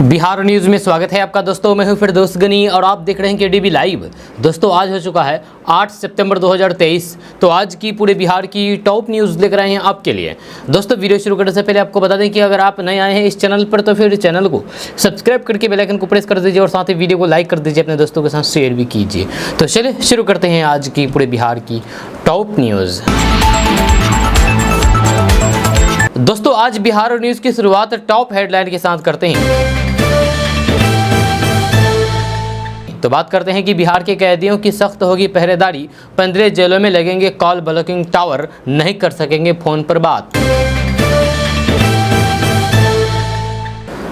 Bihar news में स्वागत है आपका दोस्तों। मैं हूं फिरदौस गनी और आप देख रहे हैं केडीबी लाइव। दोस्तों आज हो चुका है 8 सितंबर 2023। तो आज की पूरे बिहार की टॉप न्यूज़ लेकर आए हैं आपके लिए। दोस्तों वीडियो शुरू करने से पहले आपको बता दें कि अगर आप नए आए हैं इस चैनल पर तो फिर चैनल को सब्सक्राइब करके बेल आइकन को प्रेस कर दीजिए और साथ ही वीडियो को लाइक कर दीजिए, अपने दोस्तों के साथ शेयर भी कीजिए। तो चलिए शुरू करते हैं आज की पूरे बिहार की टॉप न्यूज़। दोस्तों आज बिहार न्यूज़ की शुरुआत टॉप हेडलाइन के साथ करते हैं। तो बात करते हैं कि बिहार के कैदियों की सख्त होगी पहरेदारी, 15 जेलों में लगेंगे कॉल ब्लॉकिंग टावर, नहीं कर सकेंगे फोन पर बात।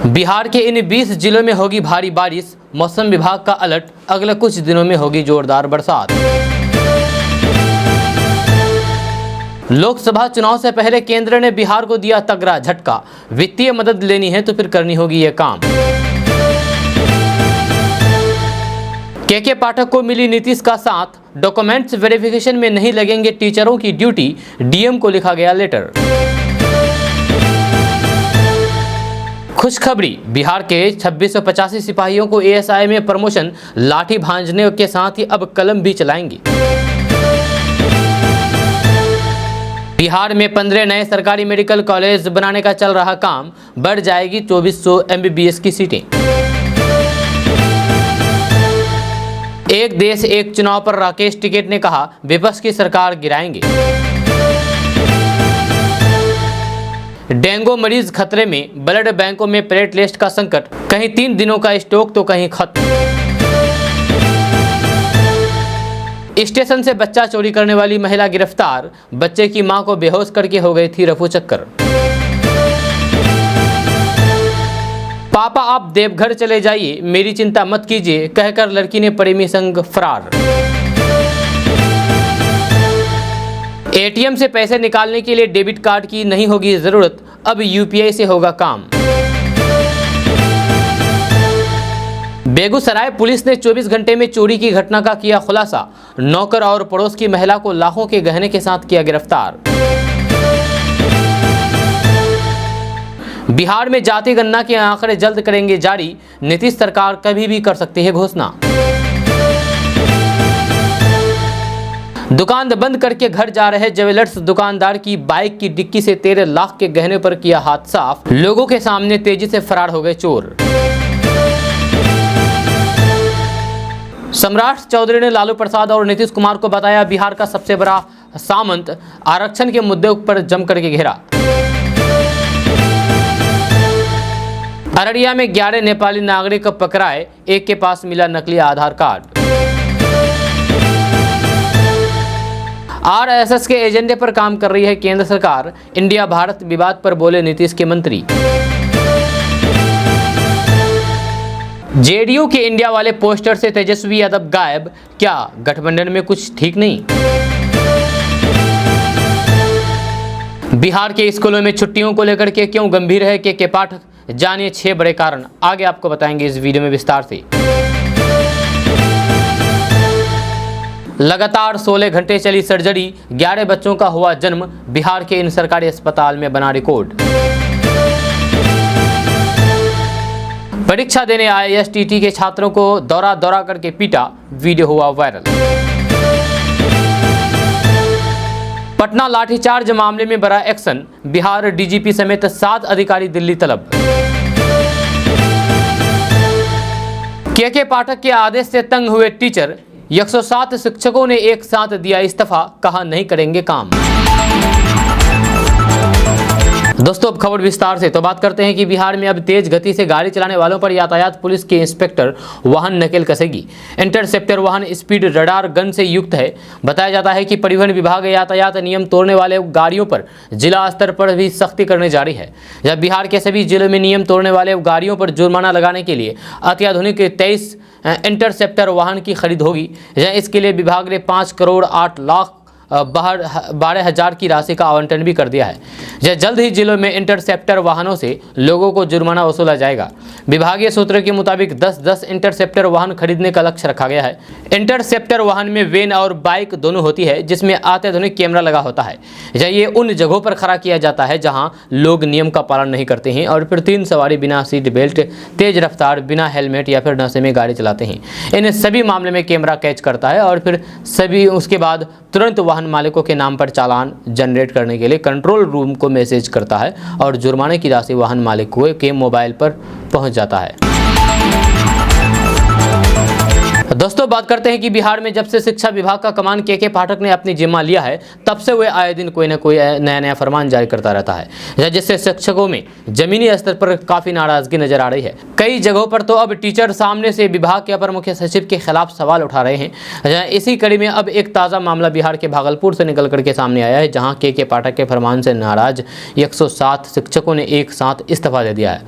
बिहार के इन 20 जिलों में होगी भारी बारिश, मौसम विभाग का अलर्ट, अगले कुछ दिनों में होगी जोरदार बरसात। लोकसभा चुनाव से पहले केंद्र ने बिहार को दिया तगड़ा झटका, वित्तीय मदद लेनी है तो फिर करनी होगी ये काम। के पाठक को मिली नीतीश का साथ, डॉक्यूमेंट्स वेरिफिकेशन में नहीं लगेंगे टीचरों की ड्यूटी, डीएम को लिखा गया लेटर। खुशखबरी, बिहार के 2685 सिपाहियों को एएसआई में प्रमोशन, लाठी भांजने के साथ ही अब कलम भी चलाएंगे। बिहार में 15 नए सरकारी मेडिकल कॉलेज बनाने का चल रहा काम, बढ़ जाएगी 2400 एमबीबीएस की सीटें। एक देश एक चुनाव पर राकेश टिकैत ने कहा, विपक्ष की सरकार गिराएंगे। डेंगू मरीज खतरे में, ब्लड बैंकों में प्लेटलेट का संकट, कहीं 3 दिनों का स्टॉक तो कहीं खत्म। स्टेशन से बच्चा चोरी करने वाली महिला गिरफ्तार, बच्चे की मां को बेहोश करके हो गई थी रफू चक्कर। पापा आप देवघर चले जाइए, मेरी चिंता मत कीजिए, कहकर लड़की ने प्रेमी संग फरार। एटीएम से पैसे निकालने के लिए डेबिट कार्ड की नहीं होगी जरूरत, अब यूपीआई से होगा काम। बेगूसराय पुलिस ने 24 घंटे में चोरी की घटना का किया खुलासा, नौकर और पड़ोस की महिला को लाखों के गहने के साथ किया गिरफ्तार। बिहार में जाति गणना के आंकड़े जल्द करेंगे जारी, नीतीश सरकार कभी भी कर सकती है घोषणा। दुकान बंद करके घर जा रहे ज्वेलर्स दुकानदार की बाइक की डिक्की से 13 लाख के गहने पर किया हाथ साफ, लोगों के सामने तेजी से फरार हो गए चोर। सम्राट चौधरी ने लालू प्रसाद और नीतीश कुमार को बताया बिहार का सबसे बड़ा सामंत, आरक्षण के मुद्दे पर जम करके घेरा। अररिया में 11 नेपाली नागरिक पकड़ाए, एक के पास मिला नकली आधार कार्ड। आरएसएस के एजेंडे पर काम कर रही है केंद्र सरकार, इंडिया भारत विवाद पर बोले नीतीश के मंत्री। जेडीयू के इंडिया वाले पोस्टर से तेजस्वी यादव गायब, क्या गठबंधन में कुछ ठीक नहीं? बिहार के स्कूलों में छुट्टियों को लेकर के क्यों गंभीर है के पाठक, जानिए 6 बड़े कारण, आगे आपको बताएंगे इस वीडियो में विस्तार से। लगातार 16 घंटे चली सर्जरी, 11 बच्चों का हुआ जन्म, बिहार के इन सरकारी अस्पताल में बना रिकॉर्ड। परीक्षा देने आए एसटीटी के छात्रों को दौरा करके पीटा, वीडियो हुआ वायरल। पटना लाठीचार्ज मामले में बड़ा एक्शन, बिहार डीजीपी समेत 7 अधिकारी दिल्ली तलब। के पाठक के आदेश से तंग हुए टीचर, 107 शिक्षकों ने एक साथ दिया इस्तीफा, कहा नहीं करेंगे काम। दोस्तों अब खबर विस्तार से। तो बात करते हैं कि बिहार में अब तेज गति से गाड़ी चलाने वालों पर यातायात पुलिस के इंस्पेक्टर वाहन नकेल कसेगी। इंटरसेप्टर वाहन स्पीड रडार गन से युक्त है। बताया जाता है कि परिवहन विभाग यातायात नियम तोड़ने वाले गाड़ियों पर जिला स्तर पर भी सख्ती करने जारी है। जब बिहार के सभी जिलों में नियम तोड़ने वाले गाड़ियों पर जुर्माना लगाने के लिए अत्याधुनिक 23 इंटरसेप्टर वाहन की खरीद होगी। इसके लिए विभाग ने 5 करोड़ 8 लाख 12,000 की राशि का आवंटन भी कर दिया है। जल्द ही जिलों में इंटरसेप्टर वाहनों से लोगों को जुर्माना वसूला जाएगा। विभागीय सूत्रों के मुताबिक 10-10 इंटरसेप्टर वाहन खरीदने का लक्ष्य रखा गया है। इंटरसेप्टर वाहन में वैन और बाइक दोनों होती है, जिसमें अत्याधुनिक कैमरा लगा होता है। ये उन जगहों पर खड़ा किया जाता है जहां लोग नियम का पालन नहीं करते हैं और फिर 3 सवारी बिना सीट बेल्ट, तेज रफ्तार, बिना हेलमेट या फिर नशे में गाड़ी चलाते हैं। इन सभी मामले में कैमरा कैच करता है और फिर उसके बाद तुरंत वाहन मालिकों के नाम पर चालान जनरेट करने के लिए कंट्रोल रूम को मैसेज करता है और जुर्माने की राशि वाहन मालिकों के मोबाइल पर पहुंच जाता है। दोस्तों, बात करते हैं कि बिहार में जब से शिक्षा विभाग का कमान के पाठक ने अपनी जिम्मा लिया है, तब से वे आए दिन कोई ना कोई नया फरमान जारी करता रहता है, जिससे शिक्षकों में जमीनी स्तर पर काफी नाराजगी नजर आ रही है। कई जगहों पर तो अब टीचर सामने से विभाग के अपर मुख्य सचिव के खिलाफ सवाल उठा रहे हैं। इसी कड़ी में अब एक ताज़ा मामला बिहार के भागलपुर से निकल करके सामने आया है, जहाँ के पाठक के फरमान से नाराज 107 शिक्षकों ने एक साथ इस्तीफा दे दिया है।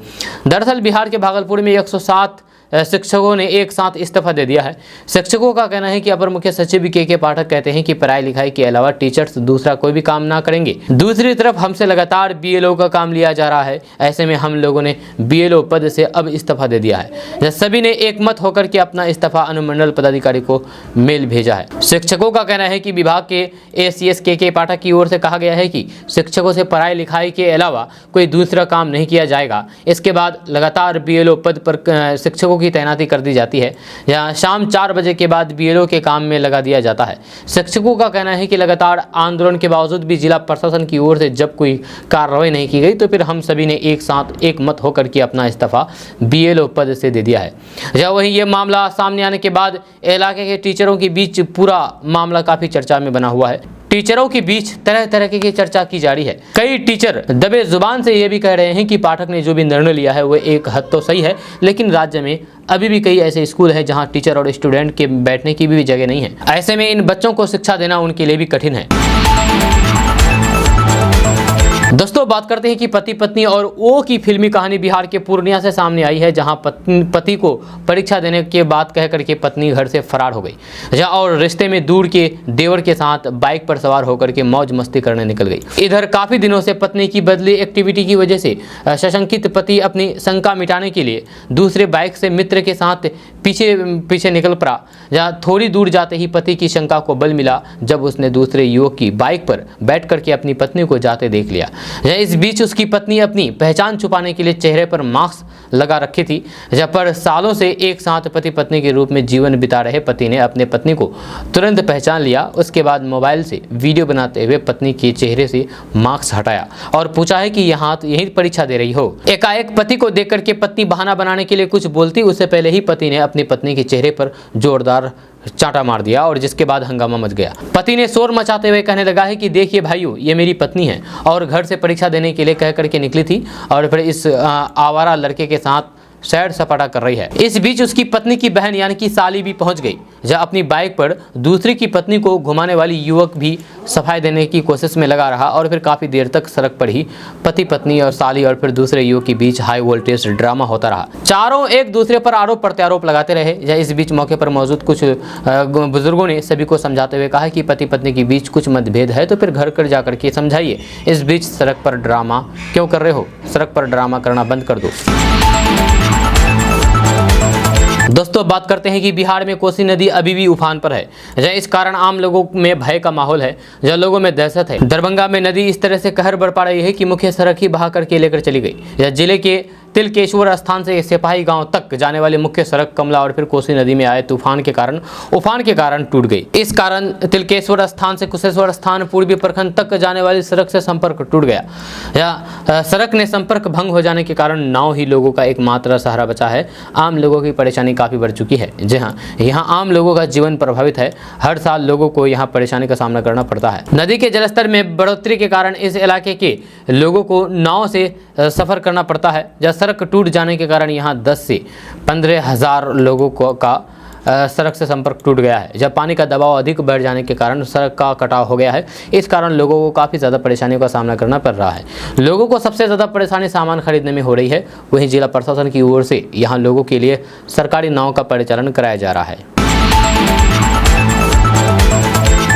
दरअसल बिहार के भागलपुर में 107 शिक्षकों ने एक साथ इस्तीफा दे दिया है। शिक्षकों का कहना है कि अपर मुख्य सचिव के पाठक कहते हैं कि पढ़ाई लिखाई के अलावा टीचर्स दूसरा कोई भी काम ना करेंगे। दूसरी तरफ हमसे लगातार बीएलओ का काम लिया जा रहा है। ऐसे में हम लोगों ने बीएलओ पद से अब इस्तीफा दे दिया है। सभी ने एक मत होकर के अपना इस्तीफा अनुमंडल पदाधिकारी को मेल भेजा है। शिक्षकों का कहना है कि विभाग के एसीएस के पाठक की ओर से कहा गया है कि शिक्षकों से पढ़ाई लिखाई के अलावा कोई दूसरा काम नहीं किया जाएगा। इसके बाद लगातार बीएलओ पद पर शिक्षकों की तैनाती कर दी जाती है, या शाम 4 बजे के बाद बीएलओ के काम में लगा दिया जाता है। शिक्षकों का कहना है कि लगातार आंदोलन के बावजूद भी जिला प्रशासन की ओर से जब कोई कार्रवाई नहीं की गई, तो फिर हम सभी ने एक साथ एक मत होकर के अपना इस्तीफा बीएलओ पद से दे दिया है। जब वहीं ये मामला सामने आने के बाद इलाके के टीचरों के बीच पूरा मामला काफी चर्चा में बना हुआ है। टीचरों के बीच तरह तरह की चर्चा की जा रही है। कई टीचर दबे जुबान से ये भी कह रहे हैं कि पाठक ने जो भी निर्णय लिया है वो एक हद तो सही है, लेकिन राज्य में अभी भी कई ऐसे स्कूल हैं जहां टीचर और स्टूडेंट के बैठने की भी जगह नहीं है। ऐसे में इन बच्चों को शिक्षा देना उनके लिए भी कठिन है। दोस्तों, बात करते हैं कि पति पत्नी और ओ की फिल्मी कहानी बिहार के पूर्णिया से सामने आई है, जहां पति को परीक्षा देने के बाद कह करके पत्नी घर से फरार हो गई और रिश्ते में दूर के देवर के साथ बाइक पर सवार होकर के मौज मस्ती करने निकल गई। इधर काफी दिनों से पत्नी की बदली एक्टिविटी की वजह से सशंकित पति अपनी शंका मिटाने के लिए दूसरे बाइक से मित्र के साथ पीछे निकल पड़ा। जहाँ थोड़ी दूर जाते ही पति की शंका को बल मिला जब उसने दूसरे युवक की बाइक पर बैठ करके अपनी पत्नी को जाते देख लिया। इस बीच उसकी पत्नी अपनी पहचान छुपाने के लिए चेहरे पर मास्क लगा रखी थी। जहाँ पर सालों से एक साथ पति पत्नी के रूप में जीवन बिता रहे पति ने अपने पत्नी को तुरंत पहचान लिया। उसके बाद मोबाइल से वीडियो बनाते हुए पत्नी के चेहरे से मास्क हटाया और पूछा है कि यही परीक्षा दे रही हो। एकाएक पति को देख करके पत्नी बहाना बनाने के लिए कुछ बोलती, उससे पहले ही पति ने अपनी पत्नी के चेहरे पर जोरदार चांटा मार दिया और जिसके बाद हंगामा मच गया। पति ने शोर मचाते हुए कहने लगा है कि देखिए भाइयों, ये मेरी पत्नी है और घर से परीक्षा देने के लिए कह करके निकली थी और फिर इस आवारा लड़के के साथ सैर सपाटा कर रही है। इस बीच उसकी पत्नी की बहन यानी कि साली भी पहुंच गई, जहां अपनी बाइक पर दूसरी की पत्नी को घुमाने वाली युवक भी सफाई देने की कोशिश में लगा रहा और फिर काफी देर तक सड़क पर ही पति पत्नी और साली और फिर दूसरे युवक के बीच हाई वोल्टेज ड्रामा होता रहा। चारों एक दूसरे पर आरोप प्रत्यारोप लगाते रहे। इस बीच मौके पर मौजूद कुछ बुजुर्गों ने सभी को समझाते हुए कहा कि पति पत्नी के बीच कुछ मतभेद है तो फिर घर कर जाकर के समझाइए। इस बीच सड़क पर ड्रामा क्यों कर रहे हो, सड़क पर ड्रामा करना बंद कर दो। दोस्तों, बात करते हैं कि बिहार में कोसी नदी अभी भी उफान पर है। इस कारण आम लोगों में भय का माहौल है, जहाँ लोगों में दहशत है। दरभंगा में नदी इस तरह से कहर बरपा रही है कि मुख्य सड़क ही बहा करके लेकर चली गई। जिले के तिलकेश्वर स्थान से सिपाही गांव तक जाने वाली मुख्य सड़क कमला और फिर कोसी नदी में आए उफान के कारण टूट गई। इस कारण तिलकेश्वर स्थान से कुशेश्वर स्थान पूर्वी प्रखंड तक जाने वाली सड़क से संपर्क टूट गया। सड़क ने संपर्क भंग हो जाने के कारण नाव ही लोगों का एकमात्र सहारा बचा है। आम लोगों की परेशानी काफी बढ़ चुकी है। जी हाँ, यहाँ आम लोगों का जीवन प्रभावित है। हर साल लोगों को यहाँ परेशानी का सामना करना पड़ता है। नदी के जलस्तर में बढ़ोतरी के कारण इस इलाके के लोगों को नाव से सफर करना पड़ता है। जब सड़क टूट जाने के कारण यहाँ 10 से 15 हज़ार लोगों का सड़क से संपर्क टूट गया है। जब पानी का दबाव अधिक बढ़ जाने के कारण सड़क का कटाव हो गया है। इस कारण लोगों को काफ़ी ज़्यादा परेशानियों का सामना करना पड़ रहा है। लोगों को सबसे ज़्यादा परेशानी सामान खरीदने में हो रही है। वहीं जिला प्रशासन की ओर से यहाँ लोगों के लिए सरकारी नाव का परिचालन कराया जा रहा है।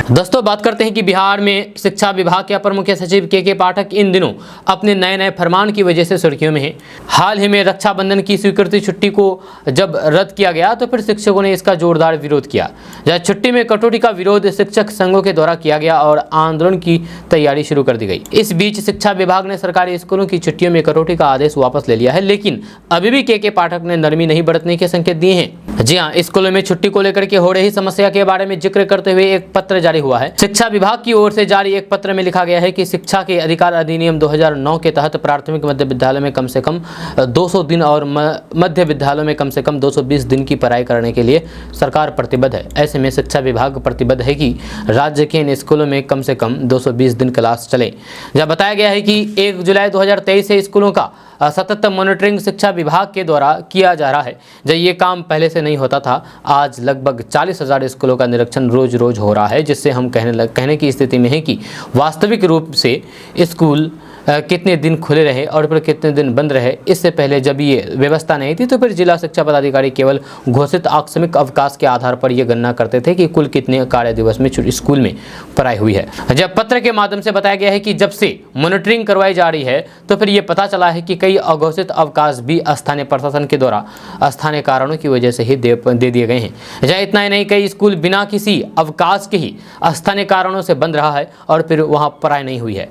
दोस्तों बात करते हैं कि बिहार में शिक्षा विभाग के अपर मुख्य सचिव के पाठक इन दिनों अपने नए फरमान की वजह से सुर्खियों में हैं। हाल ही में रक्षाबंधन की स्वीकृति छुट्टी को जब रद्द किया गया तो फिर शिक्षकों ने इसका जोरदार विरोध किया। जहां छुट्टी में कटौती का विरोध शिक्षक संघों के द्वारा किया गया और आंदोलन की तैयारी शुरू कर दी गई। इस बीच शिक्षा विभाग ने सरकारी स्कूलों की छुट्टियों में कटौती का आदेश वापस ले लिया है, लेकिन अभी भी के पाठक ने नरमी नहीं बरतने के संकेत दिए हैं। जी हाँ, स्कूलों में छुट्टी को लेकर के हो रही समस्या के बारे में जिक्र करते हुए एक पत्र जारी हुआ है। शिक्षा विभाग की ओर से जारी एक पत्र में लिखा गया है कि शिक्षा के अधिकार अधिनियम 2009 के तहत प्राथमिक मध्य विद्यालय में कम से कम 200 दिन और मध्य विद्यालयों में कम से कम 220 दिन की पढ़ाई करने के लिए सरकार प्रतिबद्ध है। ऐसे में शिक्षा विभाग प्रतिबद्ध है कि राज्य के इन स्कूलों में कम से कम 220 दिन क्लास चले। जहाँ बताया गया है कि 1 जुलाई 2023 से स्कूलों का सतत मॉनिटरिंग शिक्षा विभाग के द्वारा किया जा रहा है। जब ये काम पहले से नहीं होता था, आज लगभग 40,000 स्कूलों का निरीक्षण रोज हो रहा है, जिससे हम कहने की स्थिति में है कि वास्तविक रूप से स्कूल कितने दिन खुले रहे और फिर कितने दिन बंद रहे। इससे पहले जब ये व्यवस्था नहीं थी तो फिर जिला शिक्षा पदाधिकारी केवल घोषित आकस्मिक अवकाश के आधार पर यह गणना करते थे कि कुल कितने कार्य दिवस में स्कूल में पढ़ाई हुई है। जब पत्र के माध्यम से बताया गया है कि जब से मॉनिटरिंग करवाई जा रही है तो फिर ये पता चला है कि कई अघोषित अवकाश भी स्थानीय प्रशासन के द्वारा स्थानीय कारणों की वजह से ही दे दिए गए हैं। जहाँ इतना ही नहीं, कई स्कूल बिना किसी अवकाश के ही स्थानीय कारणों से बंद रहा है और फिर वहाँ पढ़ाई नहीं हुई है।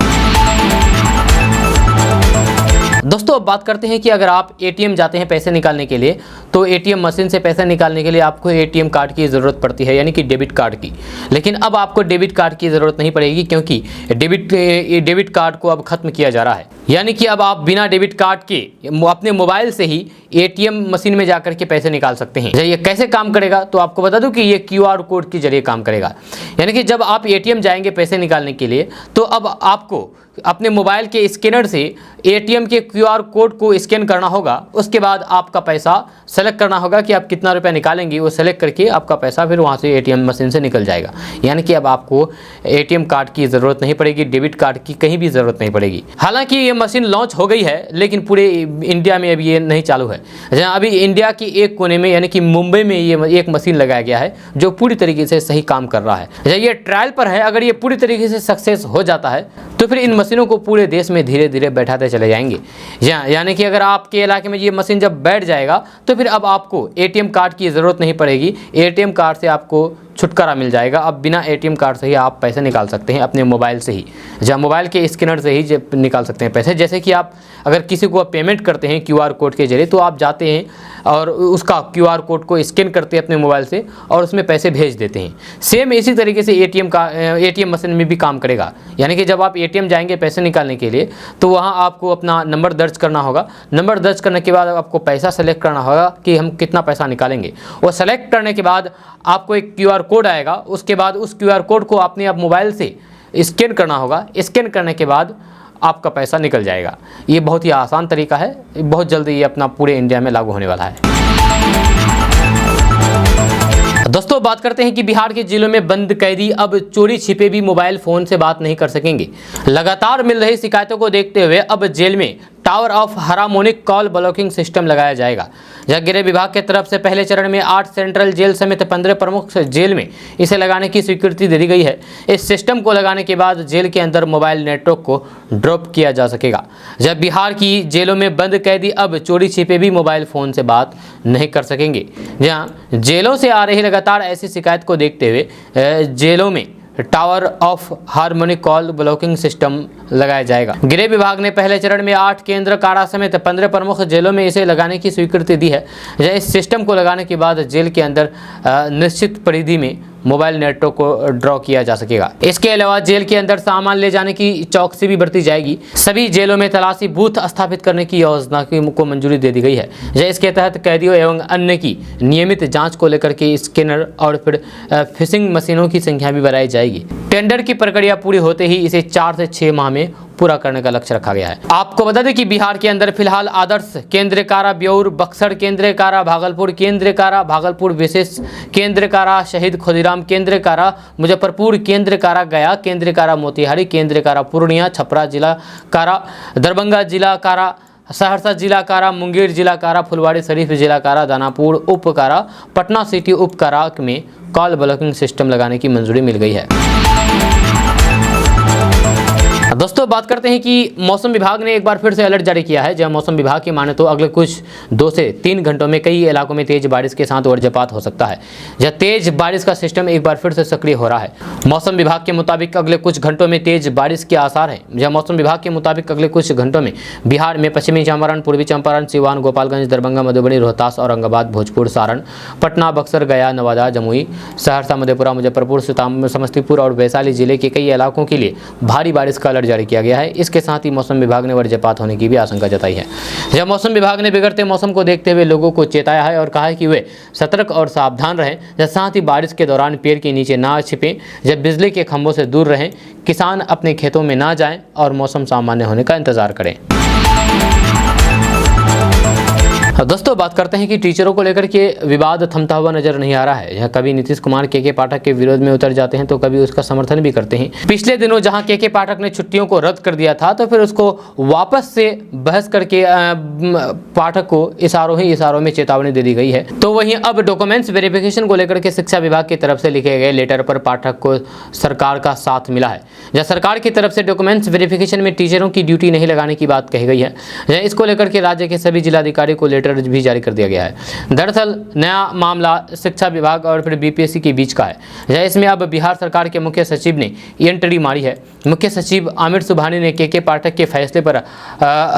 दोस्तों अब बात करते हैं कि अगर आप एटीएम जाते हैं पैसे निकालने के लिए तो एटीएम मशीन से पैसे निकालने के लिए आपको एटीएम कार्ड की ज़रूरत पड़ती है, यानी कि डेबिट कार्ड की। लेकिन अब आपको डेबिट कार्ड की ज़रूरत नहीं पड़ेगी, क्योंकि डेबिट कार्ड को अब खत्म किया जा रहा है। यानी कि अब आप बिना डेबिट कार्ड के अपने मोबाइल से ही एटीएम मशीन में जाकर के पैसे निकाल सकते हैं। ये कैसे काम करेगा तो आपको बता दूं कि ये क्यूआर कोड के जरिए काम करेगा। यानी कि जब आप एटीएम जाएंगे पैसे निकालने के लिए तो अब आपको अपने मोबाइल के स्कैनर से एटीएम के क्यूआर कोड को स्कैन करना होगा। उसके बाद आपका पैसा सेलेक्ट करना होगा कि आप कितना रुपया निकालेंगे, वो सेलेक्ट करके आपका पैसा फिर वहाँ से एटीएम मशीन से निकल जाएगा। यानी कि अब आपको एटीएम कार्ड की ज़रूरत नहीं पड़ेगी, डेबिट कार्ड की कहीं भी ज़रूरत नहीं पड़ेगी। हालांकि ये मशीन लॉन्च हो गई है, लेकिन पूरे इंडिया में अभी ये नहीं चालू है। जहाँ अभी इंडिया की एक कोने में यानी कि मुंबई में ये एक मशीन लगाया गया है जो पूरी तरीके से सही काम कर रहा है। ये ट्रायल पर है, अगर ये पूरी तरीके से सक्सेस हो जाता है तो फिर इन मशीनों को पूरे देश में धीरे धीरे बैठाते चले जाएंगे। यानी कि अगर आपके इलाके में ये मशीन जब बैठ जाएगा तो फिर अब आपको एटीएम कार्ड की ज़रूरत नहीं पड़ेगी। एटीएम कार्ड से आपको छुटकारा मिल जाएगा। अब बिना एटीएम कार्ड से ही आप पैसे निकाल सकते हैं अपने मोबाइल से ही, जहाँ मोबाइल के स्कैनर से ही निकाल सकते हैं पैसे। जैसे कि आप अगर किसी को पेमेंट करते हैं क्यूआर कोड के जरिए तो आप जाते हैं और उसका क्यूआर कोड को स्कैन करते हैं अपने मोबाइल से और उसमें पैसे भेज देते हैं। सेम इसी तरीके से एटीएम मशीन में भी काम करेगा। यानी कि जब आप एटीएम जाएंगे पैसे निकालने के लिए तो वहाँ आपको अपना नंबर दर्ज करना होगा। नंबर दर्ज करने के बाद आपको पैसा सेलेक्ट करना होगा कि हम कितना पैसा निकालेंगे। वो सेलेक्ट करने के बाद आपको एक क्यूआर कोड आएगा। उसके बाद उस क्यूआर कोड को अपने आप मोबाइल से स्कैन करना होगा। स्कैन करने के बाद आपका पैसा निकल जाएगा। ये बहुत ही आसान तरीका है, बहुत जल्दी ये अपना पूरे इंडिया में लागू होने वाला है। दोस्तों बात करते हैं कि बिहार के जिलों में बंद कैदी अब चोरी छिपे भी मोबाइल फोन से बात नहीं कर सकेंगे। लगातार मिल रही शिकायतों को देखते हुए अब जेल में tower of harmonic call blocking system लगाया जाएगा। जहाँ गृह विभाग की तरफ से पहले चरण में 8 सेंट्रल जेल समेत 15 प्रमुख जेल में इसे लगाने की स्वीकृति दे दी गई है। इस सिस्टम को लगाने के बाद जेल के अंदर मोबाइल नेटवर्क को ड्रॉप किया जा सकेगा। जब बिहार की जेलों में बंद कैदी अब चोरी छिपे भी मोबाइल फ़ोन से बात नहीं कर सकेंगे। जहाँ जेलों से आ रही लगातार ऐसी शिकायत को देखते हुए जेलों में tower of harmonic call blocking system लगाया जाएगा। गृह विभाग ने पहले चरण में 8 केंद्र कारा समेत 15 प्रमुख जेलों में इसे लगाने की स्वीकृति दी है। इस सिस्टम को लगाने के बाद जेल के अंदर निश्चित परिधि में मोबाइल नेटवर्क को ड्रॉ किया जा सकेगा। इसके अलावा जेल के अंदर सामान ले जाने की चौकसी भी बरती जाएगी। सभी जेलों में तलाशी बूथ स्थापित करने की योजना को मंजूरी दे दी गई है। इसके तहत कैदियों एवं अन्य की नियमित जांच को लेकर के स्कैनर और फिर फिशिंग मशीनों की संख्या भी बढ़ाई जाएगी। टेंडर की प्रक्रिया पूरी होते ही इसे 4 से 6 माह में पूरा करने का लक्ष्य रखा गया है। आपको बता दें कि बिहार के अंदर फिलहाल आदर्श केंद्रीय कारा ब्यौर, बक्सर केंद्रीय कारा, भागलपुर केंद्रीय कारा, भागलपुर विशेष केंद्रीय कारा, शहीद खुदीराम केंद्रीय कारा, मुजफ्फरपुर केंद्रीय कारा, गया केंद्रीय कारा, मोतिहारी केंद्रीय कारा, पूर्णिया, छपरा जिला कारा, दरभंगा जिला कारा, सहरसा जिला कारा, मुंगेर जिला कारा, फुलवाड़ी शरीफ जिला कारा, दानापुर उप कारा, पटना सिटी उप कारा में कॉल ब्लॉकिंग सिस्टम लगाने की मंजूरी मिल गई है। दोस्तों बात करते हैं कि मौसम विभाग ने एक बार फिर से अलर्ट जारी किया है। जहां मौसम विभाग की माने तो अगले कुछ 2 से 3 घंटों में कई इलाकों में तेज बारिश के साथ वज्रपात हो सकता है। जहां तेज बारिश का सिस्टम एक बार फिर से सक्रिय हो रहा है। मौसम विभाग के मुताबिक अगले कुछ घंटों में तेज बारिश के आसार हैं। जहां मौसम विभाग के मुताबिक अगले कुछ घंटों में बिहार में पश्चिमी चंपारण, पूर्वी चंपारण, सिवान, गोपालगंज, दरभंगा, मधुबनी, रोहतास, औरंगाबाद, भोजपुर, सारण, पटना, बक्सर, गया, नवादा, जमुई, सहरसा, मधेपुरा, मुजफ्फरपुर, समस्तीपुर और वैशाली जिले के कई इलाकों के लिए भारी बारिश का अलर्ट जारी किया गया है। इसके साथ ही मौसम विभाग ने वज्रपात होने की भी आशंका जताई है। जब मौसम विभाग ने बिगड़ते मौसम को देखते हुए लोगों को चेताया है और कहा है कि वे सतर्क और सावधान रहें। जब साथ ही बारिश के दौरान पेड़ के नीचे ना छिपें, जब बिजली के खंभों से दूर रहें, किसान अपने खेतों में ना जाएं और मौसम सामान्य होने का इंतजार करें। दोस्तों बात करते हैं कि टीचरों को लेकर के विवाद थमता हुआ नजर नहीं आ रहा है। यहाँ कभी नीतीश कुमार के पाठक के विरोध में उतर जाते हैं तो कभी उसका समर्थन भी करते हैं। पिछले दिनों जहां के पाठक ने छुट्टियों को रद्द कर दिया था तो फिर उसको वापस से बहस करके पाठक को इशारों में चेतावनी दे दी गई है। तो वहीं अब डॉक्यूमेंट्स वेरिफिकेशन को लेकर के शिक्षा विभाग की तरफ से लिखे गए लेटर पर पाठक को सरकार का साथ मिला है। जहाँ सरकार की तरफ से डॉक्यूमेंट्स वेरिफिकेशन में टीचरों की ड्यूटी नहीं लगाने की बात कही गई है। इसको लेकर के राज्य के सभी जिलाधिकारी को लेटर भी जारी कर दिया गया है। दरअसल नया मामला शिक्षा विभाग और फिर बीपीएससी के बीच का है। इसमें अब बिहार सरकार के मुख्य सचिव ने एंट्री मारी है। मुख्य सचिव आमिर सुबहानी ने के पाठक के फैसले पर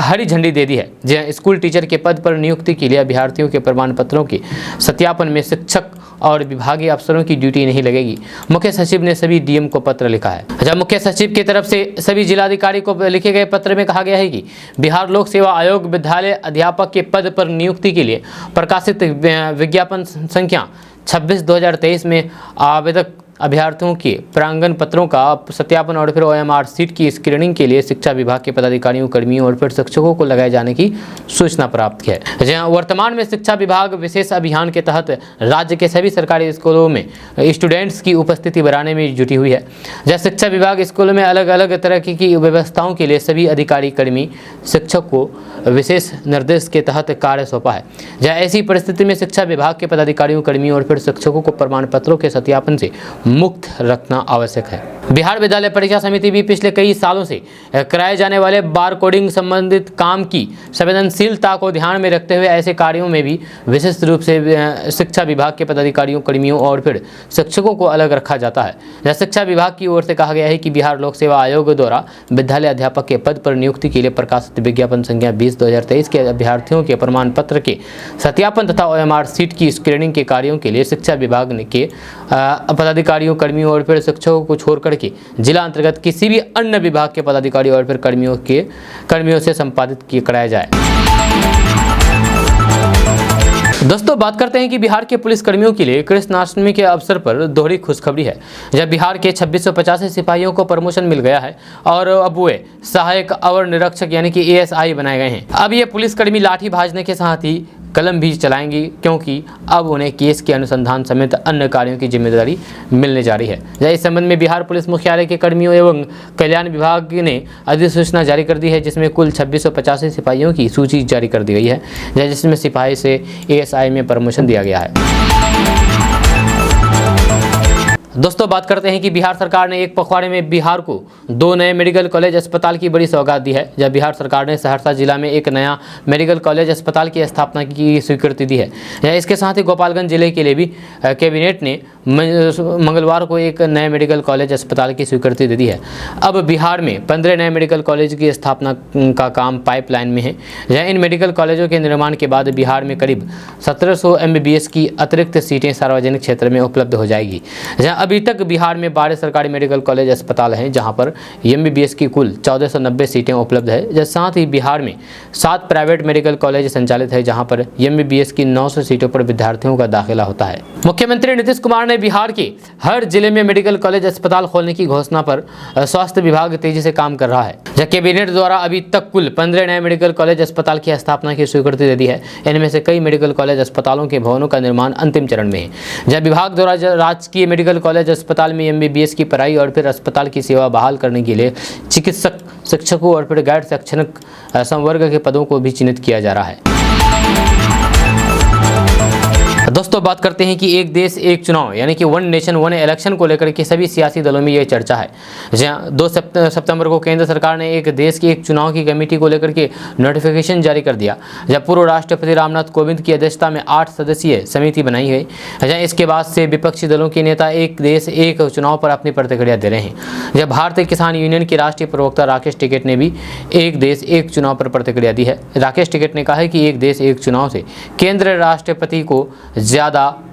हरी झंडी दे दी है। जहां स्कूल टीचर के पद पर नियुक्ति के लिए अभ्यर्थियों के प्रमाण पत्रों के सत्यापन में शिक्षक और विभागीय अफसरों की ड्यूटी नहीं लगेगी। मुख्य सचिव ने सभी डीएम को पत्र लिखा है। जब मुख्य सचिव की तरफ से सभी जिलाधिकारी को लिखे गए पत्र में कहा गया है कि बिहार लोक सेवा आयोग विद्यालय अध्यापक के पद पर नियुक्ति के लिए प्रकाशित विज्ञापन संख्या 26/2023 में आवेदक अभ्यर्थियों के प्रांगण पत्रों का सत्यापन और फिर ओएमआर सीट की स्क्रीनिंग के लिए शिक्षा विभाग के पदाधिकारियों, कर्मियों और फिर शिक्षकों को लगाए जाने की सूचना प्राप्त की है। जहां वर्तमान में शिक्षा विभाग विशेष अभियान के तहत राज्य के सभी सरकारी स्कूलों में स्टूडेंट्स की उपस्थिति बढ़ाने में जुटी हुई है। जहां शिक्षा विभाग स्कूलों में अलग अलग तरह की व्यवस्थाओं के लिए सभी अधिकारी, कर्मी, शिक्षक को विशेष निर्देश के तहत कार्य सौंपा है। जहां ऐसी परिस्थिति में शिक्षा विभाग के पदाधिकारियों, कर्मियों और फिर शिक्षकों को प्रमाण पत्रों के सत्यापन से मुक्त रखना आवश्यक है। बिहार विद्यालय परीक्षा समिति भी पिछले कई सालों से कराए जाने वाले बार कोडिंग संबंधित काम की संवेदनशीलता को ध्यान में रखते हुए ऐसे कार्यों में भी विशेष रूप से शिक्षा विभाग के पदाधिकारियों, कर्मियों और फिर शिक्षकों को अलग रखा जाता है। जहाँ शिक्षा विभाग की ओर से कहा गया है कि बिहार लोक सेवा आयोग द्वारा विद्यालय अध्यापक के पद पर नियुक्ति के लिए प्रकाशित विज्ञापन संख्या 20/2023 के अभ्यर्थियों के प्रमाण पत्र के सत्यापन तथा ओएमआर सीट की स्क्रीनिंग के कार्यों के लिए शिक्षा विभाग के पदाधिकारियों, कर्मियों और फिर शिक्षकों को छोड़कर के जिला अंतर्गत किसी भी अन्य विभाग के पदाधिकारी और फिर कर्मियों से संपादित कराया जाए। दोस्तों बात करते हैं कि बिहार के पुलिस कर्मियों के लिए कृष्णाष्टमी के अवसर पर दोहरी खुशखबरी है। जब बिहार के 2685 सिपाहियों को प्रमोशन मिल गया है और अब वे सहायक अवर निरीक्षक यानी कि एएसआई बनाए गए हैं। अब ये पुलिसकर्मी लाठी भाजने के साथ ही कलम भी चलाएंगी, क्योंकि अब उन्हें केस के अनुसंधान समेत अन्य कार्यों की जिम्मेदारी मिलने जा रही है। इस संबंध में बिहार पुलिस मुख्यालय के कर्मियों एवं कल्याण विभाग ने अधिसूचना जारी कर दी है, जिसमें कुल 2685 सिपाहियों की सूची जारी कर दी गई है, जिसमें सिपाही से एएसआई में प्रमोशन दिया गया है। दोस्तों बात करते हैं कि बिहार सरकार ने एक पखवाड़े में बिहार को 2 नए मेडिकल कॉलेज अस्पताल की बड़ी सौगात दी है। जब बिहार सरकार ने सहरसा जिला में एक नया मेडिकल कॉलेज अस्पताल की स्थापना की स्वीकृति दी है। इसके साथ ही गोपालगंज जिले के लिए भी कैबिनेट ने मंगलवार को एक नए मेडिकल कॉलेज अस्पताल की स्वीकृति दे दी है। अब बिहार में 15 नए मेडिकल कॉलेज की स्थापना का काम पाइपलाइन में है। इन मेडिकल कॉलेजों के निर्माण के बाद बिहार में करीब 1700 MBBS की अतिरिक्त सीटें सार्वजनिक क्षेत्र में उपलब्ध हो जाएगी। अभी तक बिहार में 12 सरकारी मेडिकल कॉलेज अस्पताल हैं, जहां पर MBBS की कुल 1490 सीटें उपलब्ध है। साथ ही बिहार में 7 प्राइवेट मेडिकल कॉलेज संचालित है, जहां पर MBBS की 900 सीटों पर विद्यार्थियों का दाखिला होता है। मुख्यमंत्री नीतीश कुमार ने बिहार के हर जिले में मेडिकल कॉलेज अस्पताल खोलने की घोषणा पर स्वास्थ्य विभाग तेजी से काम कर रहा है। कैबिनेट द्वारा अभी तक कुल 15 नए मेडिकल कॉलेज अस्पताल की स्थापना की स्वीकृति दे दी है। इनमें से कई मेडिकल कॉलेज अस्पतालों के भवनों का निर्माण अंतिम चरण में है। जब विभाग द्वारा राजकीय मेडिकल कॉलेज अस्पताल में MBBS की पढ़ाई और फिर अस्पताल की सेवा बहाल करने के लिए चिकित्सक, शिक्षकों और फिर गैर शैक्षणिक संवर्ग के पदों को भी चिन्हित किया जा रहा है। दोस्तों दोस्तों बात करते हैं कि एक देश एक चुनाव यानी कि वन नेशन वन इलेक्शन को लेकर के सभी सियासी दलों में ये चर्चा है। जहां 2 सितंबर को केंद्र सरकार ने एक देश की एक चुनाव की कमेटी को लेकर के नोटिफिकेशन जारी कर दिया, जब पूर्व राष्ट्रपति रामनाथ कोविंद की अध्यक्षता में 8 सदस्यीय समिति बनाई गई। जहाँ इसके बाद से विपक्षी दलों के नेता एक देश एक चुनाव पर अपनी प्रतिक्रिया दे रहे हैं। जब भारतीय किसान यूनियन के राष्ट्रीय प्रवक्ता राकेश टिकैत ने भी एक देश एक चुनाव पर प्रतिक्रिया दी है। राकेश टिकैत ने कहा है कि एक देश एक चुनाव से केंद्र राष्ट्रपति को ज़्यादा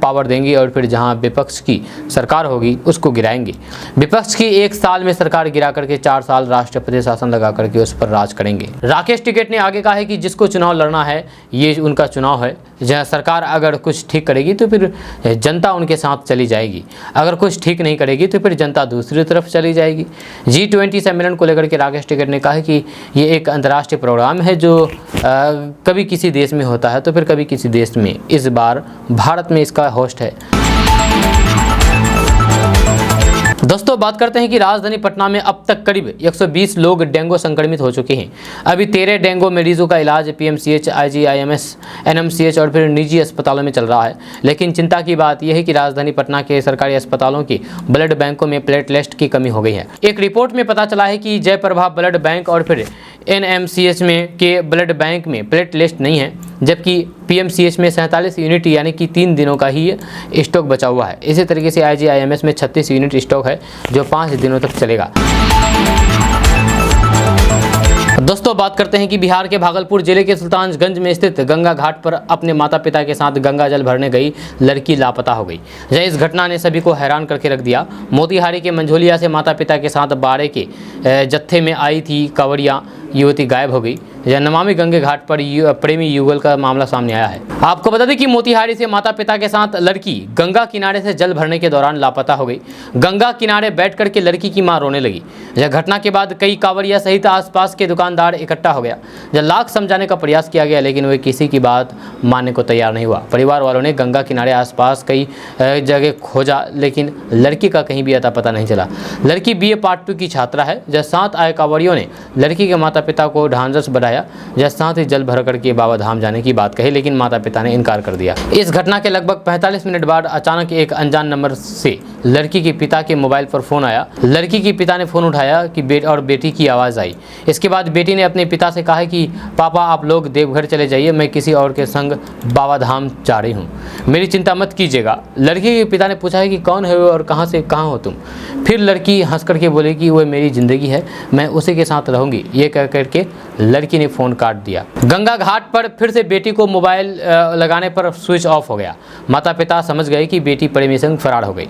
पावर देंगे और फिर जहां विपक्ष की सरकार होगी उसको गिराएंगे। विपक्ष की 1 साल में सरकार गिरा करके 4 साल राष्ट्रपति शासन लगा करके उस पर राज करेंगे। राकेश टिकैत ने आगे कहा है कि जिसको चुनाव लड़ना है ये उनका चुनाव है। जहां सरकार अगर कुछ ठीक करेगी तो फिर जनता उनके साथ चली जाएगी, अगर कुछ ठीक नहीं करेगी तो फिर जनता दूसरी तरफ चली जाएगी। G20 सम्मेलन को लेकर के राकेश टिकैत ने कहा है कि ये एक अंतर्राष्ट्रीय प्रोग्राम है जो कभी किसी देश में होता है तो फिर कभी किसी देश में। इस बार भारत में इसका होस्ट है। दोस्तों बात करते हैं कि राजधानी पटना में अब तक करीब 120 लोग डेंगू संक्रमित हो चुके हैं। अभी 13 डेंगू मरीजों का इलाज PMCH, IGIMS, NMCH और फिर निजी अस्पतालों में चल रहा है। लेकिन चिंता की बात यह है कि राजधानी पटना के सरकारी अस्पतालों की ब्लड बैंकों में प्लेटलेट की कमी हो गई है। एक रिपोर्ट में पता चला है कि जयप्रभा ब्लड बैंक और फिर NMCH में के ब्लड बैंक में प्लेटलेट नहीं है, जबकि PMCH में 47 यूनिट यानी कि 3 दिनों का ही स्टॉक बचा हुआ है। इसी तरीके से IGIMS में 36 यूनिट स्टॉक है जो 5 दिनों तक चलेगा। दोस्तों बात करते हैं कि बिहार के भागलपुर जिले के सुल्तानगंज में स्थित गंगा घाट पर अपने माता पिता के साथ गंगा जल भरने गई लड़की लापता हो गई। इस घटना ने सभी को हैरान करके रख दिया। मोतिहारी के मंझोलिया से माता पिता के साथ बाड़े के जत्थे में आई थी कांवड़िया युवती गायब हो गई। नमामि गंगे घाट पर प्रेमी युगल का मामला सामने आया है। आपको बता दें कि मोतिहारी से माता पिता के साथ लड़की गंगा किनारे से जल भरने के दौरान लापता हो गई। गंगा किनारे बैठ करके लड़की की मां रोने लगी। यह घटना के बाद कई कांवड़िया सहित आसपास के दुकानदार इकट्ठा हो गया। जब लाख समझाने का प्रयास किया गया लेकिन वे किसी की बात मानने को तैयार नहीं हुआ। परिवार वालों ने गंगा किनारे आसपास कई जगह खोजा लेकिन लड़की का कहीं भी अता पता नहीं चला। लड़की BA पार्ट 2 की छात्रा है। जब साथ आए कांवड़ियों ने लड़की के माता पिता को ढांढस बढ़ाया, जब साथ ही जल भर करके बाबा धाम जाने की बात कही लेकिन माता पिता ने इनकार कर दिया। इस घटना के लगभग 45 मिनट बाद अचानक एक अनजान नंबर से लड़की के पिता के मोबाइल पर फोन आया। लड़की के पिता ने फोन उठाया कि बेटी की आवाज़ आई। इसके बाद बेटी ने अपने पिता से कहा कि पापा आप लोग देवघर चले जाइए, मैं किसी और के संग बाबा धाम जा रही हूँ, मेरी चिंता मत कीजिएगा। लड़की के पिता ने पूछा है कि कौन है वो और कहाँ से कहाँ हो तुम। फिर लड़की हंस करके बोली कि वो मेरी ज़िंदगी है, मैं उसी के साथ रहूँगी। ये कह करके लड़की ने फ़ोन काट दिया। गंगा घाट पर फिर से बेटी को मोबाइल लगाने पर स्विच ऑफ हो गया। माता पिता समझ गए कि बेटी प्रेमी संग फरार हो गई।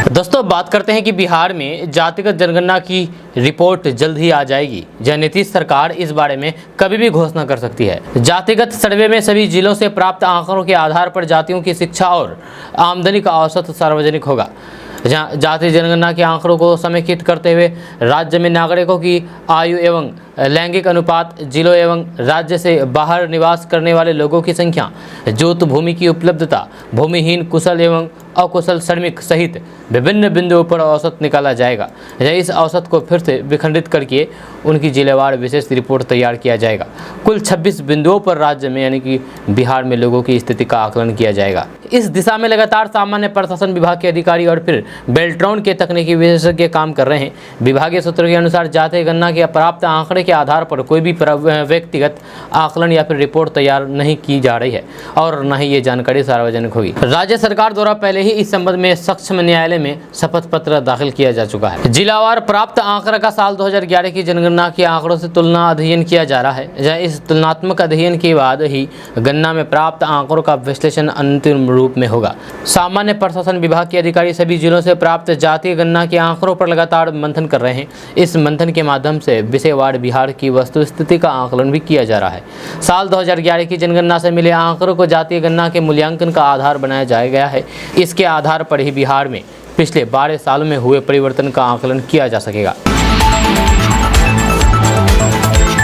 दोस्तों बात करते हैं कि बिहार में जातिगत जनगणना की रिपोर्ट जल्द ही आ जाएगी। जब नीतीश सरकार इस बारे में कभी भी घोषणा कर सकती है। जातिगत सर्वे में सभी जिलों से प्राप्त आंकड़ों के आधार पर जातियों की शिक्षा और आमदनी का औसत सार्वजनिक होगा। जहाँ जाति जनगणना के आंकड़ों को समेकित करते हुए राज्य में नागरिकों की आयु एवं लैंगिक अनुपात, जिलों एवं राज्य से बाहर निवास करने वाले लोगों की संख्या, जोत भूमि की उपलब्धता, भूमिहीन, कुशल एवं अकुशल श्रमिक सहित विभिन्न बिंदुओं पर औसत निकाला जाएगा। इस औसत को फिर से विखंडित करके उनकी जिलेवार विशेष रिपोर्ट तैयार किया जाएगा। कुल 26 बिंदुओं पर राज्य में यानी कि बिहार में लोगों की स्थिति का आकलन किया जाएगा। इस दिशा में लगातार सामान्य प्रशासन विभाग के अधिकारी और फिर बेल्ट्रॉन के तकनीकी विशेषज्ञ काम कर रहे हैं। विभागीय सूत्रों के अनुसार जाति गणना के प्राप्त आंकड़े के आधार पर कोई भी व्यक्तिगत आकलन या फिर रिपोर्ट तैयार नहीं की जा रही है और न ही ये जानकारी सार्वजनिक होगी। राज्य सरकार द्वारा पहले ही इस संबंध में सक्षम न्यायालय में शपथ पत्र दाखिल किया जा चुका है। जिलावार प्राप्त आंकड़ा का साल 2011 की जनगणना के आंकड़ों से तुलना अध्ययन किया जा रहा है। इस तुलनात्मक अध्ययन के बाद ही गणना में प्राप्त आंकड़ों का विश्लेषण अंतिम रूप में होगा। सामान्य प्रशासन विभाग के अधिकारी सभी जिलों से प्राप्त जातीय गणना के आंकड़ों पर लगातार मंथन कर रहे हैं। इस मंथन के माध्यम से विषयवार बिहार की वस्तुस्थिति का आकलन भी किया जा रहा है। साल 2011 की जनगणना से मिले आंकड़ों को जातीय गणना के मूल्यांकन का आधार बनाया जाया गया है। इसके आधार पर ही बिहार में पिछले 12 सालों में हुए परिवर्तन का आकलन किया जा सकेगा।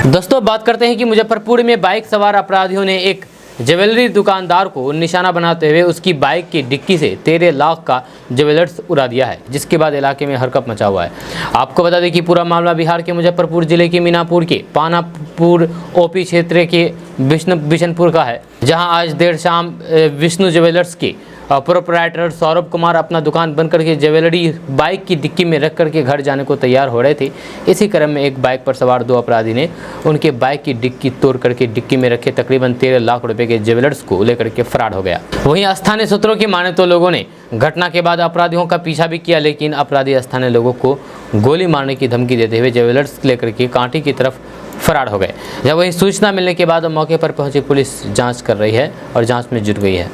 दोस्तों बात करते हैं कि मुजफ्फरपुर में बाइक सवार अपराधियों ने एक ज्वेलरी दुकानदार को निशाना बनाते हुए उसकी बाइक की डिक्की से 13 लाख का ज्वेलर्स उड़ा दिया है, जिसके बाद इलाके में हरकत मचा हुआ है। आपको बता दें कि पूरा मामला बिहार के मुजफ्फरपुर जिले के मीनापुर के पानापुर ओपी क्षेत्र के बिशनपुर का है, जहां आज देर शाम विष्णु ज्वेलर्स के प्रोप्राइटर सौरभ कुमार अपना दुकान बंद करके ज्वेलरी बाइक की डिक्की में रख करके घर जाने को तैयार हो रहे थे। इसी क्रम में एक बाइक पर सवार 2 अपराधी ने उनके बाइक की डिक्की तोड़ करके डिक्की में रखे तकरीबन 13 लाख रुपए के ज्वेलर्स को लेकर के फरार हो गया। वहीं स्थानीय सूत्रों की माने तो लोगों ने घटना के बाद अपराधियों का पीछा भी किया, लेकिन अपराधी स्थानीय लोगों को गोली मारने की धमकी देते हुए ज्वेलर्स लेकर के कांटी की तरफ फरार हो गए। जब वही सूचना मिलने के बाद मौके पर पहुंची पुलिस जांच कर रही है और जांच में जुट गई है।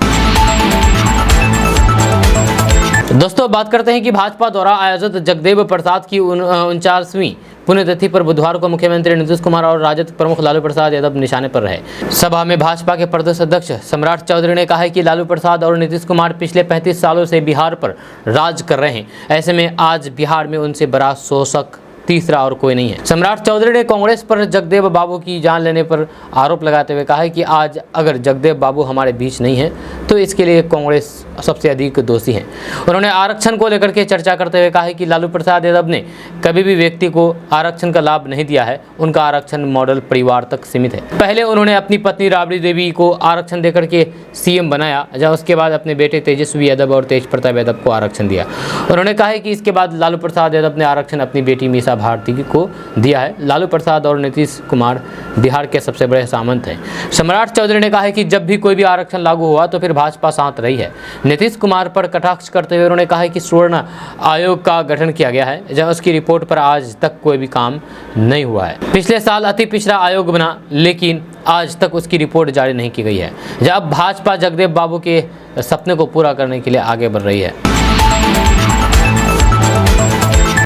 दोस्तों, बात करते हैं कि भाजपा द्वारा आयोजित जगदेव प्रसाद की 49वीं पुण्यतिथि पर बुधवार को मुख्यमंत्री नीतीश कुमार और राजद प्रमुख लालू प्रसाद यादव निशाने पर रहे। सभा में भाजपा के प्रदेश अध्यक्ष सम्राट चौधरी ने कहा है कि लालू प्रसाद और नीतीश कुमार पिछले 35 सालों से बिहार पर राज कर रहे हैं। ऐसे में आज बिहार में उनसे बड़ा शोषक तीसरा और कोई नहीं है। सम्राट चौधरी ने कांग्रेस पर जगदेव बाबू की जान लेने पर आरोप लगाते हुए कहा है कि आज अगर जगदेव बाबू हमारे बीच नहीं है तो इसके लिए कांग्रेस सबसे अधिक दोषी है। उन्होंने आरक्षण को लेकर के चर्चा करते हुए कहा है कि लालू प्रसाद यादव ने कभी भी व्यक्ति को आरक्षण का लाभ नहीं दिया है। उनका आरक्षण मॉडल परिवार तक सीमित है। पहले उन्होंने अपनी पत्नी राबड़ी देवी को आरक्षण देकर के सीएम बनाया, जब उसके बाद अपने बेटे तेजस्वी यादव और तेज प्रताप यादव को आरक्षण दिया। उन्होंने कहा है कि इसके बाद लालू प्रसाद यादव ने आरक्षण अपनी बेटी मीसा भारती को दिया है। लालू प्रसाद और नीतीश कुमार बिहार के सबसे बड़े सामंत हैं। सम्राट चौधरी ने कहा है कि जब भी कोई भी आरक्षण लागू हुआ तो फिर भाजपा साथ रही है। नीतीश कुमार पर कटाक्ष करते हुए उन्होंने कहा है कि स्वर्ण आयोग का गठन किया गया है, जब उसकी रिपोर्ट पर आज तक कोई भी काम नहीं हुआ है। पिछले साल अति पिछड़ा आयोग बना, लेकिन आज तक उसकी रिपोर्ट जारी नहीं की गई है। जब भाजपा जगदेव बाबू के सपने को पूरा करने के लिए आगे बढ़ रही है।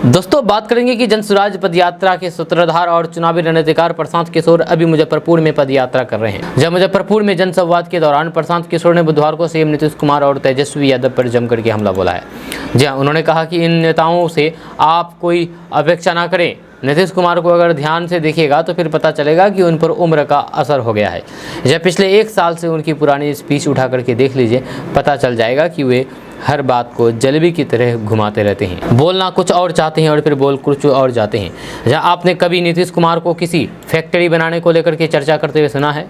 दोस्तों, बात करेंगे कि जनसुराज पदयात्रा के सूत्रधार और चुनावी रणनीतिकार प्रशांत किशोर अभी मुजफ्फरपुर में पदयात्रा कर रहे हैं। जब मुजफ्फरपुर में जनसंवाद के दौरान प्रशांत किशोर ने बुधवार को सीएम नीतीश कुमार और तेजस्वी यादव पर जमकर के हमला बोला है। जी हां, उन्होंने कहा कि इन नेताओं से आप कोई अपेक्षा ना करें। नीतीश कुमार को अगर ध्यान से देखिएगा तो फिर पता चलेगा कि उन पर उम्र का असर हो गया है। जब पिछले 1 साल से उनकी पुरानी स्पीच उठा करके देख लीजिए, पता चल जाएगा कि वे हर बात को जलेबी की तरह घुमाते रहते हैं। बोलना कुछ और चाहते हैं और फिर बोल कुछ और जाते हैं। जहाँ आपने कभी नीतीश कुमार को किसी फैक्ट्री बनाने को लेकर के चर्चा करते हुए सुना है?